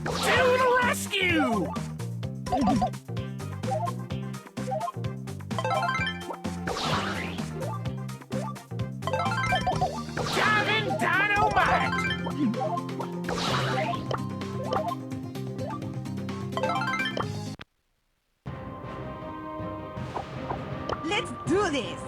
To the rescue! Gavin Dynamite! Let's do this!